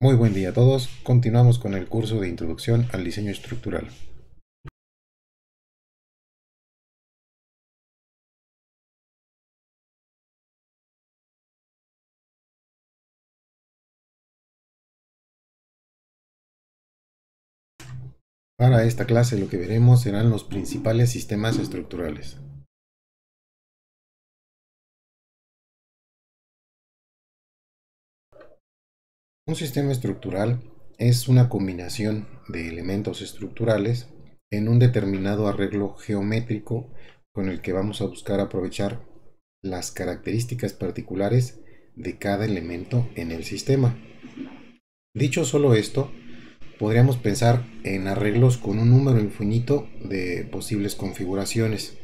Muy buen día a todos. Continuamos con el curso de Introducción al Diseño Estructural. Para esta clase lo que veremos serán los principales sistemas estructurales. Un sistema estructural es una combinación de elementos estructurales en un determinado arreglo geométrico con el que vamos a buscar aprovechar las características particulares de cada elemento en el sistema. Dicho solo esto, podríamos pensar en arreglos con un número infinito de posibles configuraciones,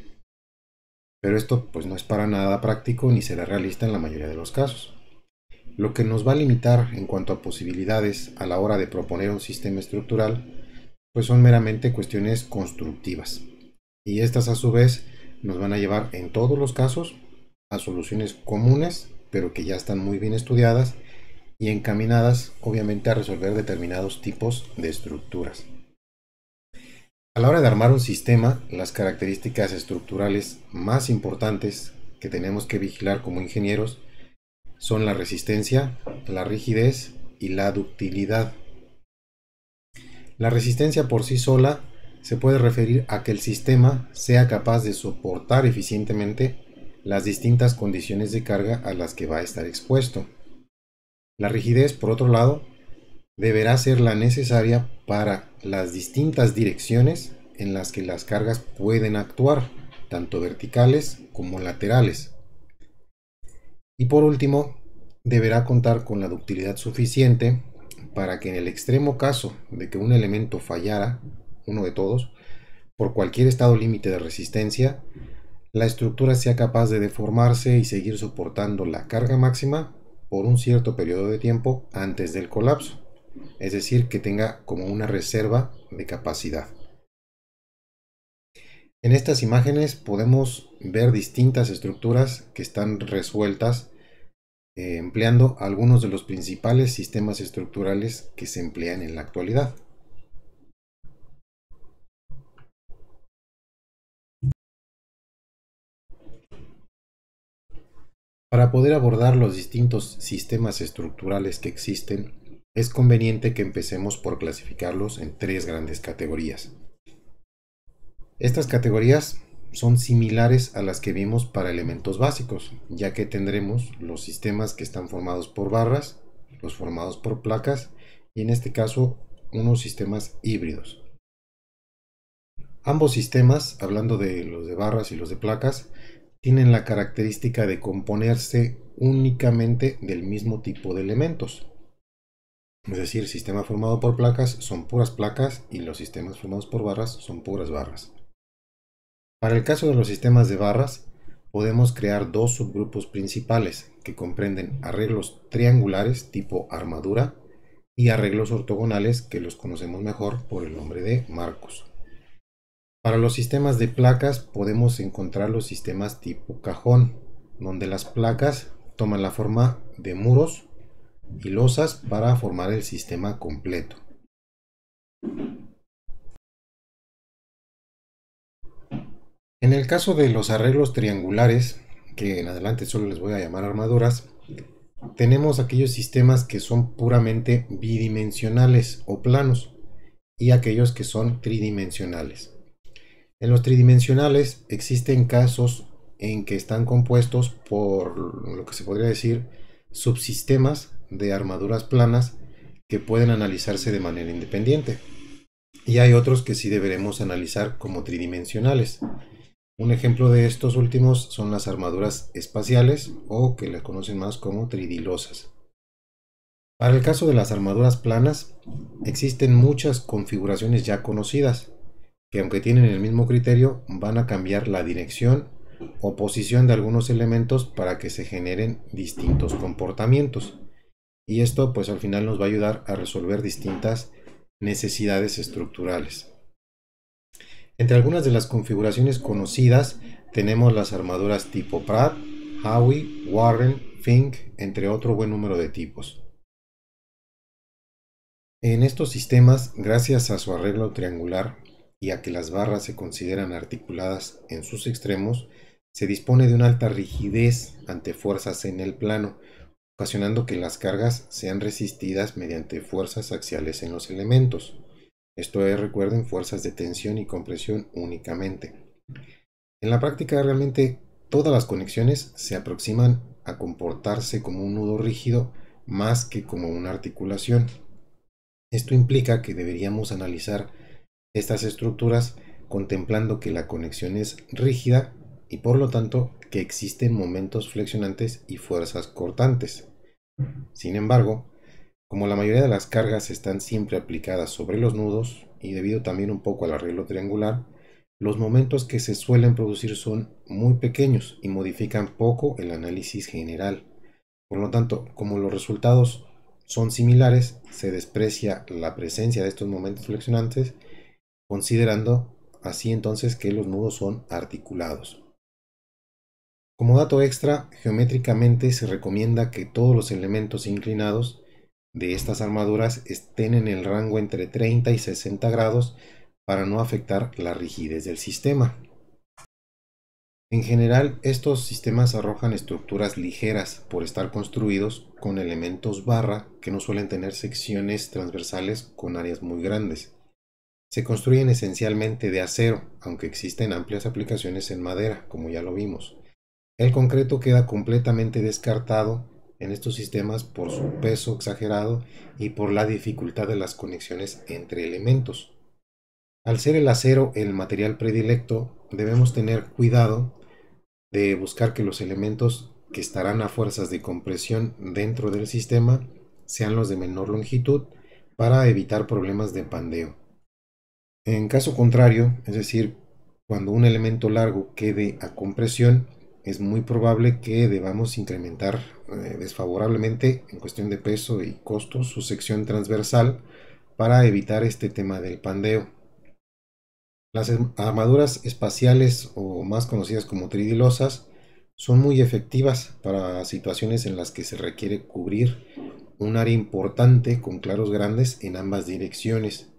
pero esto pues no es para nada práctico ni será realista en la mayoría de los casos. Lo que nos va a limitar en cuanto a posibilidades a la hora de proponer un sistema estructural pues son meramente cuestiones constructivas, y estas a su vez nos van a llevar en todos los casos a soluciones comunes pero que ya están muy bien estudiadas y encaminadas obviamente a resolver determinados tipos de estructuras. A la hora de armar un sistema, las características estructurales más importantes que tenemos que vigilar como ingenieros son la resistencia, la rigidez y la ductilidad. La resistencia por sí sola se puede referir a que el sistema sea capaz de soportar eficientemente las distintas condiciones de carga a las que va a estar expuesto. La rigidez, por otro lado, deberá ser la necesaria para las distintas direcciones en las que las cargas pueden actuar, tanto verticales como laterales. Y por último, deberá contar con la ductilidad suficiente para que en el extremo caso de que un elemento fallara, uno de todos, por cualquier estado límite de resistencia, la estructura sea capaz de deformarse y seguir soportando la carga máxima por un cierto periodo de tiempo antes del colapso, es decir, que tenga como una reserva de capacidad. En estas imágenes podemos ver distintas estructuras que están resueltas empleando algunos de los principales sistemas estructurales que se emplean en la actualidad. Para poder abordar los distintos sistemas estructurales que existen, es conveniente que empecemos por clasificarlos en tres grandes categorías. Estas categorías son similares a las que vimos para elementos básicos, ya que tendremos los sistemas que están formados por barras, los formados por placas y en este caso unos sistemas híbridos. Ambos sistemas, hablando de los de barras y los de placas, tienen la característica de componerse únicamente del mismo tipo de elementos. Es decir, el sistema formado por placas son puras placas y los sistemas formados por barras son puras barras. Para el caso de los sistemas de barras, podemos crear dos subgrupos principales que comprenden arreglos triangulares tipo armadura y arreglos ortogonales que los conocemos mejor por el nombre de marcos. Para los sistemas de placas podemos encontrar los sistemas tipo cajón, donde las placas toman la forma de muros y losas para formar el sistema completo. En el caso de los arreglos triangulares, que en adelante solo les voy a llamar armaduras, tenemos aquellos sistemas que son puramente bidimensionales o planos y aquellos que son tridimensionales. En los tridimensionales existen casos en que están compuestos por lo que se podría decir subsistemas de armaduras planas que pueden analizarse de manera independiente. Y hay otros que sí deberemos analizar como tridimensionales. Un ejemplo de estos últimos son las armaduras espaciales o que las conocen más como tridilosas. Para el caso de las armaduras planas, existen muchas configuraciones ya conocidas, que aunque tienen el mismo criterio, van a cambiar la dirección o posición de algunos elementos para que se generen distintos comportamientos. Y esto pues al final nos va a ayudar a resolver distintas necesidades estructurales. Entre algunas de las configuraciones conocidas tenemos las armaduras tipo Pratt, Howe, Warren, Fink, entre otro buen número de tipos. En estos sistemas, gracias a su arreglo triangular y a que las barras se consideran articuladas en sus extremos, se dispone de una alta rigidez ante fuerzas en el plano, ocasionando que las cargas sean resistidas mediante fuerzas axiales en los elementos. Esto es, recuerden, fuerzas de tensión y compresión únicamente. En la práctica, realmente todas las conexiones se aproximan a comportarse como un nudo rígido más que como una articulación. Esto implica que deberíamos analizar estas estructuras contemplando que la conexión es rígida y por lo tanto que existen momentos flexionantes y fuerzas cortantes. Sin embargo, como la mayoría de las cargas están siempre aplicadas sobre los nudos y debido también un poco al arreglo triangular, los momentos que se suelen producir son muy pequeños y modifican poco el análisis general. Por lo tanto, como los resultados son similares, se desprecia la presencia de estos momentos flexionantes, considerando así entonces que los nudos son articulados. Como dato extra, geométricamente se recomienda que todos los elementos inclinados de estas armaduras estén en el rango entre 30 y 60 grados para no afectar la rigidez del sistema. En general, estos sistemas arrojan estructuras ligeras por estar construidos con elementos barra que no suelen tener secciones transversales con áreas muy grandes. Se construyen esencialmente de acero, aunque existen amplias aplicaciones en madera, como ya lo vimos. El concreto queda completamente descartado en estos sistemas por su peso exagerado y por la dificultad de las conexiones entre elementos. Al ser el acero el material predilecto, debemos tener cuidado de buscar que los elementos que estarán a fuerzas de compresión dentro del sistema sean los de menor longitud para evitar problemas de pandeo. En caso contrario, es decir, cuando un elemento largo quede a compresión, es muy probable que debamos incrementar desfavorablemente en cuestión de peso y costo su sección transversal para evitar este tema del pandeo. Las armaduras espaciales o más conocidas como tridilosas son muy efectivas para situaciones en las que se requiere cubrir un área importante con claros grandes en ambas direcciones.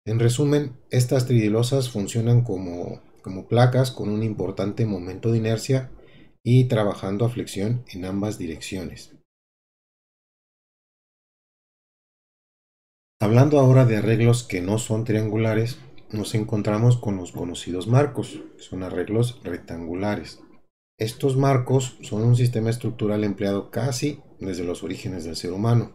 En resumen, estas tridilosas funcionan como placas con un importante momento de inercia y trabajando a flexión en ambas direcciones. Hablando ahora de arreglos que no son triangulares, nos encontramos con los conocidos marcos, que son arreglos rectangulares. Estos marcos son un sistema estructural empleado casi desde los orígenes del ser humano.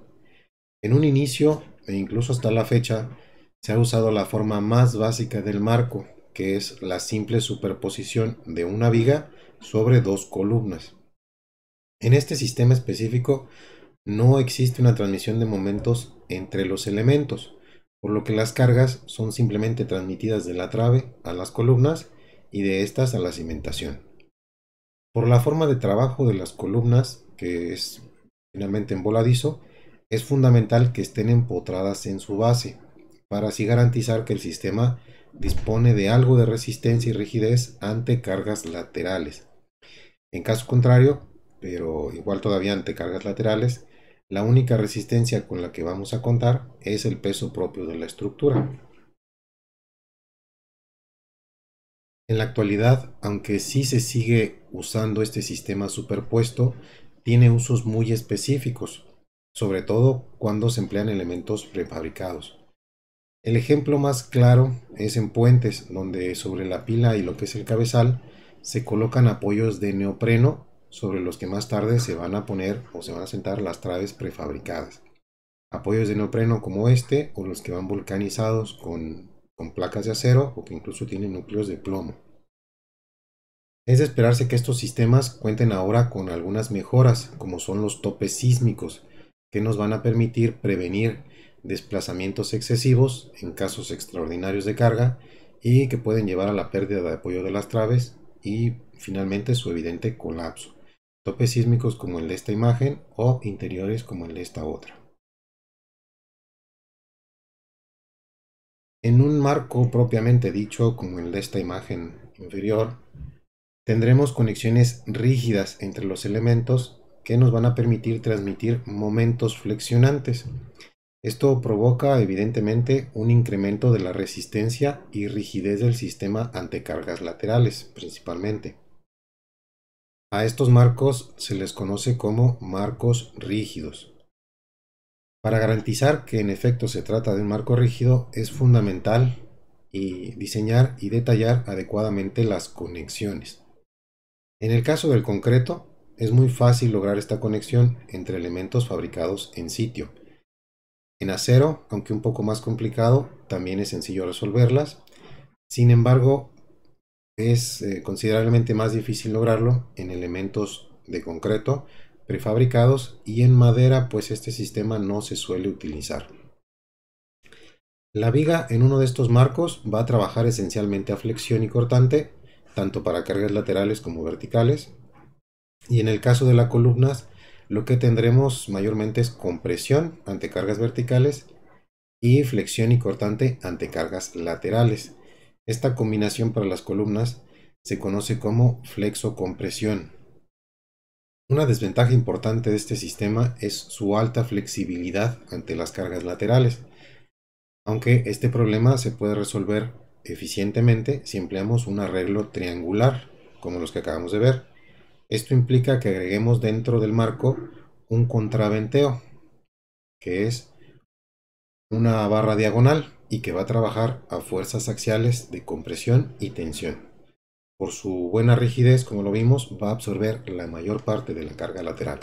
En un inicio, e incluso hasta la fecha, se ha usado la forma más básica del marco, que es la simple superposición de una viga sobre dos columnas. En este sistema específico no existe una transmisión de momentos entre los elementos, por lo que las cargas son simplemente transmitidas de la trave a las columnas y de estas a la cimentación. Por la forma de trabajo de las columnas, que es finalmente en voladizo, es fundamental que estén empotradas en su base, para así garantizar que el sistema dispone de algo de resistencia y rigidez ante cargas laterales. En caso contrario, pero igual todavía ante cargas laterales, la única resistencia con la que vamos a contar es el peso propio de la estructura. En la actualidad, aunque sí se sigue usando este sistema superpuesto, tiene usos muy específicos, sobre todo cuando se emplean elementos prefabricados. El ejemplo más claro es en puentes, donde sobre la pila y lo que es el cabezal se colocan apoyos de neopreno sobre los que más tarde se van a poner o se van a sentar las traves prefabricadas. Apoyos de neopreno como este o los que van vulcanizados con placas de acero o que incluso tienen núcleos de plomo. Es de esperarse que estos sistemas cuenten ahora con algunas mejoras, como son los topes sísmicos, que nos van a permitir prevenir desplazamientos excesivos en casos extraordinarios de carga y que pueden llevar a la pérdida de apoyo de las traves y finalmente su evidente colapso. Topes sísmicos como el de esta imagen o interiores como el de esta otra. En un marco propiamente dicho como el de esta imagen inferior, tendremos conexiones rígidas entre los elementos que nos van a permitir transmitir momentos flexionantes. Esto provoca evidentemente un incremento de la resistencia y rigidez del sistema ante cargas laterales, principalmente. A estos marcos se les conoce como marcos rígidos. Para garantizar que en efecto se trata de un marco rígido, es fundamental diseñar y detallar adecuadamente las conexiones. En el caso del concreto, es muy fácil lograr esta conexión entre elementos fabricados en sitio. En acero, aunque un poco más complicado, también es sencillo resolverlas. Sin embargo, es considerablemente más difícil lograrlo en elementos de concreto prefabricados, y en madera pues este sistema no se suele utilizar. La viga en uno de estos marcos va a trabajar esencialmente a flexión y cortante, tanto para cargas laterales como verticales, y en el caso de las columnas lo que tendremos mayormente es compresión ante cargas verticales y flexión y cortante ante cargas laterales. Esta combinación para las columnas se conoce como flexocompresión. Una desventaja importante de este sistema es su alta flexibilidad ante las cargas laterales, aunque este problema se puede resolver eficientemente si empleamos un arreglo triangular, como los que acabamos de ver. Esto implica que agreguemos dentro del marco un contraventeo, que es una barra diagonal y que va a trabajar a fuerzas axiales de compresión y tensión. Por su buena rigidez, como lo vimos, va a absorber la mayor parte de la carga lateral.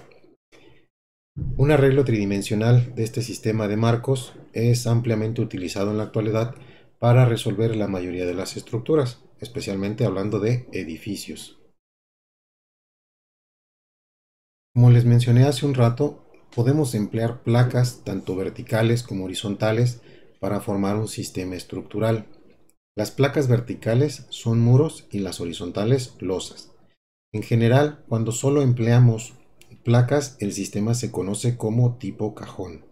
Un arreglo tridimensional de este sistema de marcos es ampliamente utilizado en la actualidad para resolver la mayoría de las estructuras, especialmente hablando de edificios. Como les mencioné hace un rato, podemos emplear placas tanto verticales como horizontales para formar un sistema estructural. Las placas verticales son muros y las horizontales losas. En general, cuando solo empleamos placas, el sistema se conoce como tipo cajón.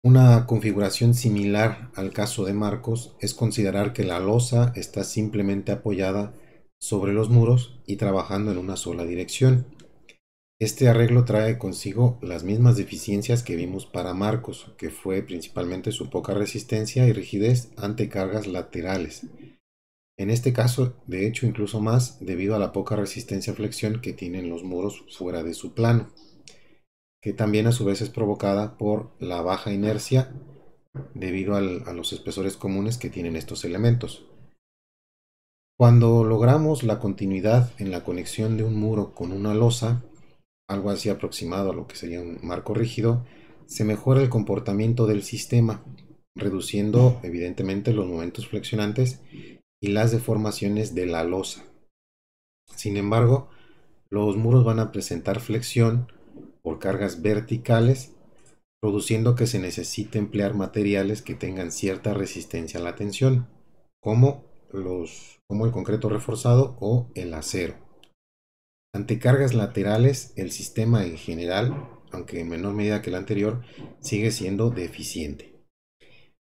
Una configuración similar al caso de marcos es considerar que la losa está simplemente apoyada sobre los muros y trabajando en una sola dirección. Este arreglo trae consigo las mismas deficiencias que vimos para marcos, que fue principalmente su poca resistencia y rigidez ante cargas laterales. En este caso, de hecho, incluso más debido a la poca resistencia a flexión que tienen los muros fuera de su plano, que también a su vez es provocada por la baja inercia debido a los espesores comunes que tienen estos elementos. Cuando logramos la continuidad en la conexión de un muro con una losa, algo así aproximado a lo que sería un marco rígido, se mejora el comportamiento del sistema, reduciendo evidentemente los momentos flexionantes y las deformaciones de la losa. Sin embargo, los muros van a presentar flexión por cargas verticales, produciendo que se necesite emplear materiales que tengan cierta resistencia a la tensión, como el concreto reforzado o el acero. Ante cargas laterales, el sistema en general, aunque en menor medida que el anterior, sigue siendo deficiente.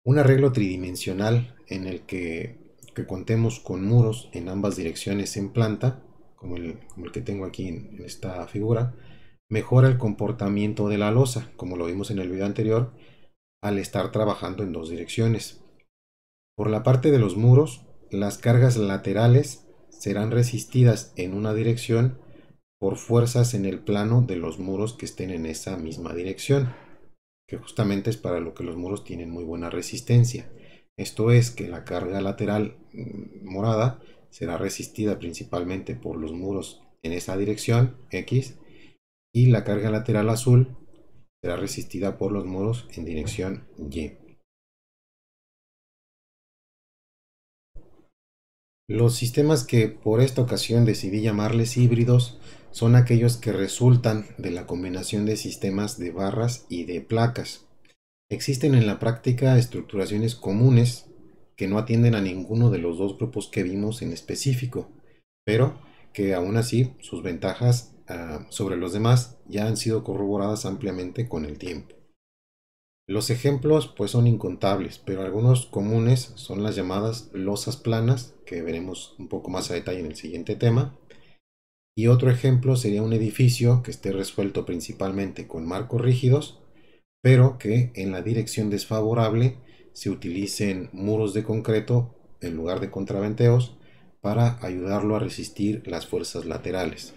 Un arreglo tridimensional en el que contemos con muros en ambas direcciones en planta, como el que tengo aquí en esta figura, mejora el comportamiento de la losa, como lo vimos en el video anterior, al estar trabajando en dos direcciones. Por la parte de los muros, las cargas laterales serán resistidas en una dirección por fuerzas en el plano de los muros que estén en esa misma dirección, que justamente es para lo que los muros tienen muy buena resistencia. Esto es que la carga lateral morada será resistida principalmente por los muros en esa dirección X, y la carga lateral azul será resistida por los muros en dirección Y. Los sistemas que por esta ocasión decidí llamarles híbridos son aquellos que resultan de la combinación de sistemas de barras y de placas. Existen en la práctica estructuraciones comunes que no atienden a ninguno de los dos grupos que vimos en específico, pero que aún así sus ventajas sobre los demás ya han sido corroboradas ampliamente con el tiempo. Los ejemplos pues son incontables, pero algunos comunes son las llamadas losas planas, que veremos un poco más a detalle en el siguiente tema. Y otro ejemplo sería un edificio que esté resuelto principalmente con marcos rígidos, pero que en la dirección desfavorable se utilicen muros de concreto en lugar de contraventeos para ayudarlo a resistir las fuerzas laterales.